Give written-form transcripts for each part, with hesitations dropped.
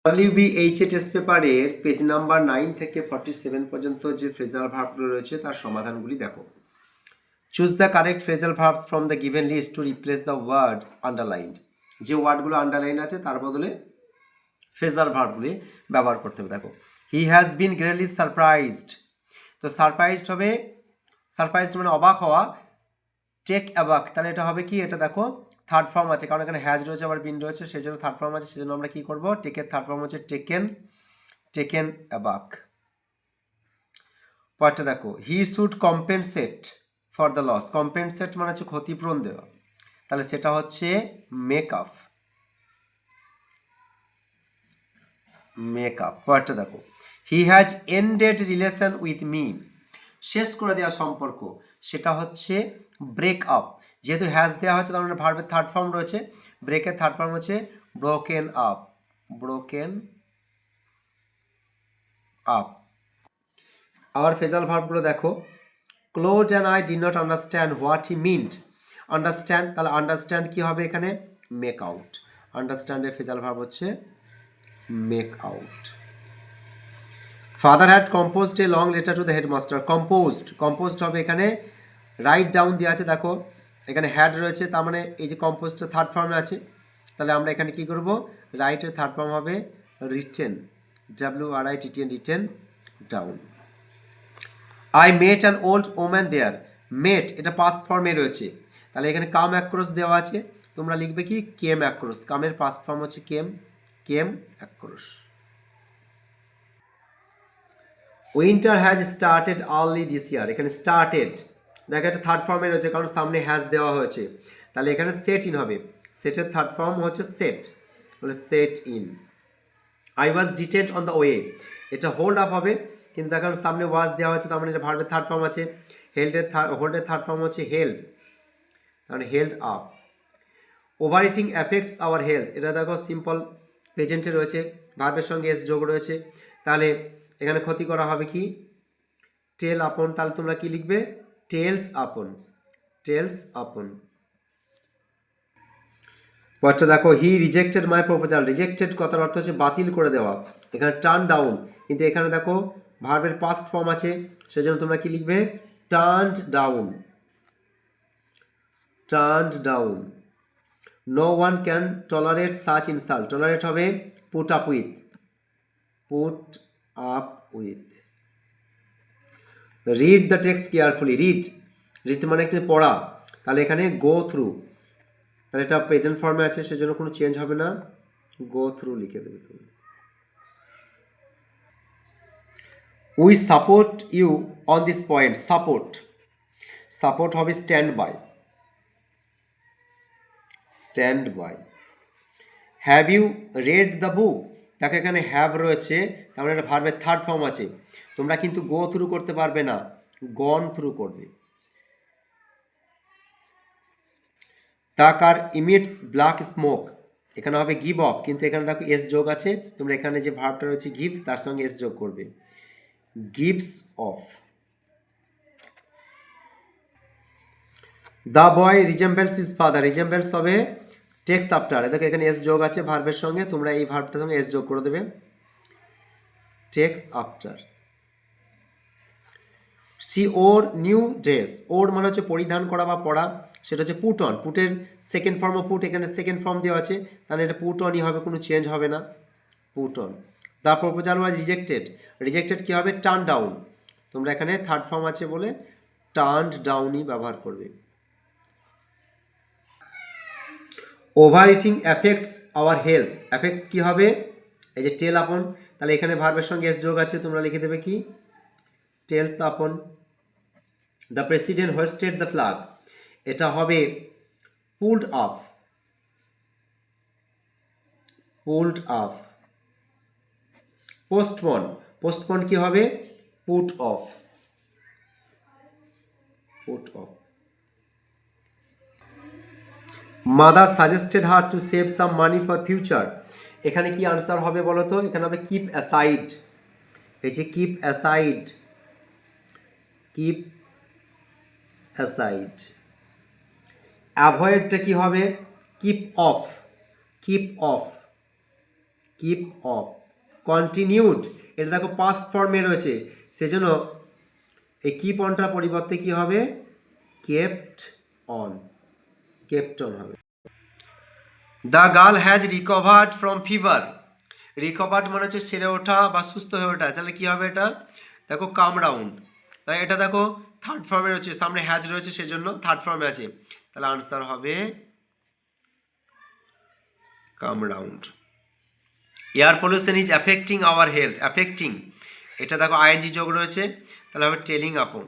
WBH test পেপারের page number 9 থেকে 47 পর্যন্ত যে ফ্রেজাল ভার্বগুলো রয়েছে তার সমাধানগুলি দেখো। Choose the correct phrasal verbs from the given list to replace the words underlined. যে ওয়ার্ডগুলো আন্ডারলাইন আছে তার বদলে ফ্রেজাল ভার্বগুলি ব্যবহার করতে হবে। দেখো, he has been greatly surprised. তো সারপ্রাইজড হবে, সারপ্রাইজড মানে অবাক হওয়া। টেক অ্যাবাক, তাহলে এটা হবে কি, এটা দেখো থার্ড ফর্ম আছে, কারণ এখানে হ্যাজ রয়েছে আবার বিন রয়েছে, সেই জন্য থার্ড ফর্ম আছে, সেই জন্য আমরা কি করবো, টেকের থার্ড ফর্ম হচ্ছে টেকেন, টেকেন অ্যাবাক। পরটা দেখো, he should compensate for the loss. Compensate মানে হচ্ছে ক্ষতিপূরণ দেওয়া, তাহলে সেটা হচ্ছে মেক আপ, মেক আপ। পরটা দেখো, he has ended relation with me. শেষ করে দেওয়া সম্পর্ক, সেটা হচ্ছে ব্রেক আপ। যেহেতু হ্যাজ দেওয়া হচ্ছে তার মানে ভার্বের থার্ড ফর্ম রয়েছে, ব্রেকের থার্ড ফর্ম হচ্ছে ব্রোকেন আপ, ব্রোকেন আপ। আবার ফ্রেজাল ভার্বগুলো দেখো, clot and I D not understand what he mint. Understand, তাহলে আন্ডারস্ট্যান্ড কি হবে এখানে, মেক আউট। আন্ডারস্ট্যান্ডের ফ্রেজাল ভার্ব হচ্ছে make out. Father had composed a long letter to the headmaster. Composed, composed হবে এখানে write down দেওয়া আছে, দেখো এখানে হ্যাড রয়েছে, তার মানে এই যে কম্পোজটা থার্ড ফর্মে আছে, তাহলে আমরা এখানে কি করব, রাইটের থার্ড ফর্ম হবে written, WRITTEN, written down. I met an old woman there. Met এটা পাস্ট ফর্মে রয়েছে, তাহলে এখানে কাম অ্যাক্রস দেওয়া আছে, তোমরা লিখবে কি কেম অ্যাক্রস। কামের পাস্ট ফর্ম হচ্ছে came, came across. Winter has started early this year. এখানে স্টার্টেড দেখো এটা থার্ড ফর্মে রয়েছে, কারণ সামনে হ্যাজ দেওয়া হয়েছে, তাহলে এখানে সেট ইন হবে। সেটের থার্ড ফর্ম হচ্ছে সেট, তাহলে set in. I was detained on the way, এটা হোল্ড আপ হবে, কিন্তু দেখো সামনে ওয়াজ দেওয়া হয়েছে, তার মানে এটা ভার্বের থার্ড ফর্ম আছে। হোল্ডের থার্ড ফর্ম হচ্ছে হেল্ড, তাহলে held up. Over eating affects our health, এটা দেখো সিম্পল প্রেজেন্টে রয়েছে, ভার্বের সঙ্গে এস যোগ রয়েছে, তাহলে এখানে ক্ষতি করা হবে কি, টেল আপন, তাহলে তোমরা কি লিখবে, টেলস আপন, টেলস আপন। পরটা দেখো, he rejected my proposal. Rejected কথার অর্থ হচ্ছে বাতিল করে দেওয়া, এখানে টার্ন ডাউন, কিন্তু এখানে দেখো ভার্বের পাস্ট ফর্ম আছে, সেজন্য তোমরা কি লিখবে, turned down, turned down. No one can tolerate such insult. Tolerate হবে put up with, put up with. Read the text carefully. Read, read মানে কি পড়া, তাহলে এখানে গো থ্রু, তাহলে এটা প্রেজেন্ট ফর্মে আছে, সেজন্য কোনো চেঞ্জ হবে না, গো থ্রু লিখে দেবে তুমি। We support you on this point. Support, support হবে stand by, stand by. Have you read the book, দেখো এখানে হ্যাভ রয়েছে, তার মানে এটা ভার্বের থার্ড ফর্ম আছে, তোমরা কিন্তু গো থ্রু করতে পারবে না, গন থ্রু করবে। দ্য কার ইমিটস ব্ল্যাক স্মোক, এখানে হবে গিভ অফ, কিন্তু এখানে দেখো এস যোগ আছে, তোমরা এখানে যে ভার্বটা রয়েছে গিভ, তার সঙ্গে এস যোগ করবে, gives of. The boy resembles his father. Resembles হবে টেক্স আফটার, দেখো এখানে এস যোগ আছে ভার্বের সঙ্গে, তোমরা এই ভার্বটার সঙ্গে এস যোগ করে দেবে, takes after. She wore new dress. Wore মানে হচ্ছে পরিধান করা বা পরা, সেটা হচ্ছে পুট অন। পুটের সেকেন্ড ফর্ম অফ পুট, এখানে সেকেন্ড ফর্ম দেওয়া আছে, তাহলে এটা পুট অনই হবে, কোনো চেঞ্জ হবে না, put on. The proposal was rejected. Rejected কী হবে, টার্ন ডাউন, তোমরা এখানে থার্ড ফর্ম আছে বলে টার্নড ডাউনই ব্যবহার করবে। Overeating affects our health. Affects কী হবে, এই যে টেল আপন, তাহলে এখানে ভার্বের সঙ্গে এস যোগ আছে, তোমরা লিখে দেবে কি, টেলস আপন। The president hoisted the flag, এটা হবে pulled up, pulled up. Postpone, postpone কি হবে, put off, put off. Mother suggested her to save some money for future, এখানে কি আনসার হবে বলো তো, এখানে হবে কিপ অ্যাসাইড, এই যে কিপ অ্যাসাইড, কিপ অ্যাসাইড। অ্যাভয়েডটা কি হবে, keep of, keep of, keep of. Continued, এটা দেখো পাস্ট ফর্মে রয়েছে, সেজন্য এই কিপ অনটার পরিবর্তে কি হবে, কেপ্ট অন, কেপ্ট অন হবে। The girl has recovered from fever. Recovered মানে হচ্ছে সেরে ওঠা বা সুস্থ হয়ে ওঠা, তাহলে কি হবে এটা, দেখো কাম রাউন্ড, তাই এটা দেখো থার্ড ফর্মে রয়েছে, সামনে হ্যাজ রয়েছে সেজন্য থার্ড ফর্মে আছে, তাহলে আনসার হবে come round. Air pollution is affecting our health. Affecting, এটা দেখো আইএনজি যোগ রয়েছে, তাহলে হবে telling upon.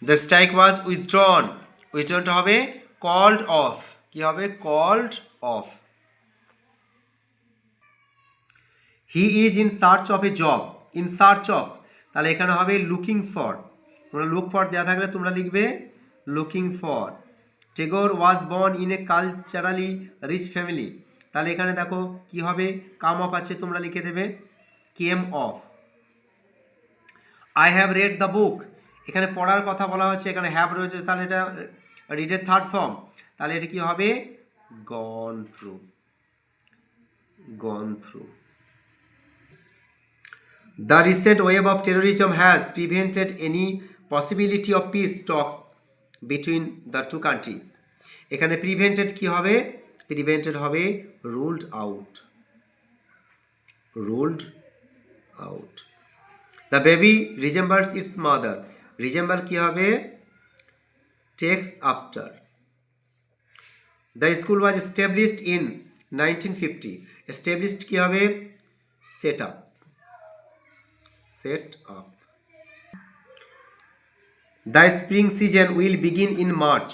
The strike was withdrawn. উইথড্রনটা হবে কল্ড অফ, কি হবে, called off. He is in search of a job. In search of, তাহলে এখানে হবে লুকিং ফর, তোমরা লুক ফর দেওয়া থাকলে তোমরা লিখবে looking for. Tagore was born in a culturally rich family, তাহলে এখানে দেখো কি হবে, কাম অফ আছে, তোমরা লিখে দেবে came off. I have read the book, এখানে পড়ার কথা বলা হচ্ছে, এখানে হ্যাভ রয়েছে, তাহলে এটা রিডের থার্ড ফর্ম, তাহলে এটা কি হবে, gone through, gone through. The recent wave of terrorism has prevented any possibility of peace talks between the two countries. এখানে prevented কি হবে, prevented হবে ruled out, ruled out. The baby resembles its mother. Resemble কি হবে, takes after. The school was established in 1950. Established কি হবে, set up, set up. The spring season will begin in March,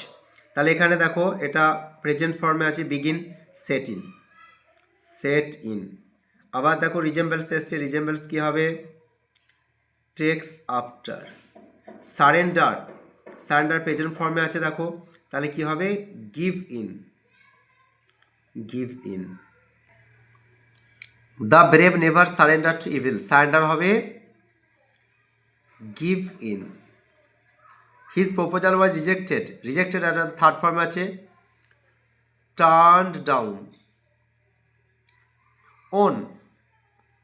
তাহলে এখানে দেখো এটা প্রেজেন্ট ফর্মে আছে, begin, set in, set in. আবার দেখো রিজেম্বলস এসছে, রিজেম্বলস কি হবে, takes after. Surrender, surrender present ফর্মে আছে দেখো, তাহলে কি হবে, give in, give in. The brave never surrender to evil, surrender হবে give in. His proposal was rejected, rejected একটা থার্ড ফর্মে আছে, টার্নড ডাউন। ওন,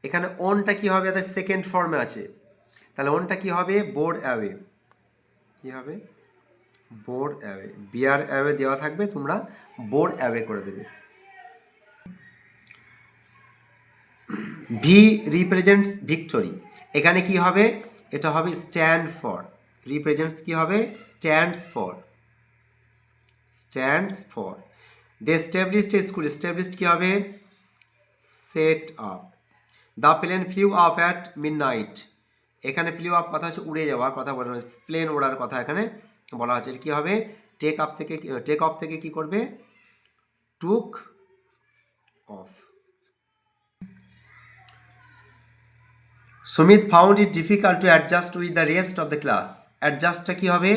এখানে ওনটা কি হবে, তাদের সেকেন্ড ফর্মে আছে, তাহলে ওনটা কি হবে, বোর্ড অ্যাওয়ে, কি হবে, বোর্ড অ্যাওয়ে। বিয়ার অ্যাওয়ে দেওয়া থাকবে, তোমরা বোর্ড অ্যাওয়ে করে দেবে। ভি রিপ্রেজেন্টস ভিক্টোরি, এখানে কি হবে, এটা হবে স্ট্যান্ড ফর। রিপ্রেজেন্টস কি হবে, stands for, stands for. They established a school, established কি হবে, set up. The plane flew up at midnight, এখানে ফ্লিউ আপ কথা হচ্ছে উড়ে যাওয়ার কথা বলা হচ্ছে, প্লেন ওড়ার কথা এখানে বলা হচ্ছে, কি হবে, টেক আপ থেকে, টেক অফ থেকে কি করবে, took off. Sumit found it difficult to adjust with the rest of the class. অ্যাডজাস্টটা কি হবে,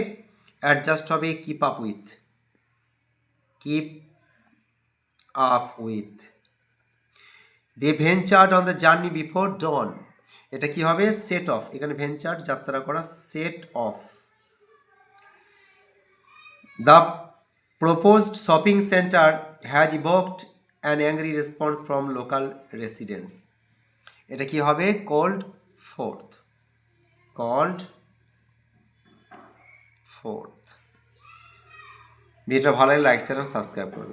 অ্যাডজাস্ট হবে keep up with, keep up with. They ventured on the journey before dawn, এটা কি হবে, সেট অফ, এখানে ভেঞ্চার্ড যাত্রা করা, set off. The proposed shopping centre has evoked an angry response from local residents, এটা কি হবে, কল্ড ফোর্থ, কল্ড ফোর্থ। ভিডিওটা ভালো লাগলে লাইক শেয়ার সাবস্ক্রাইব করুন।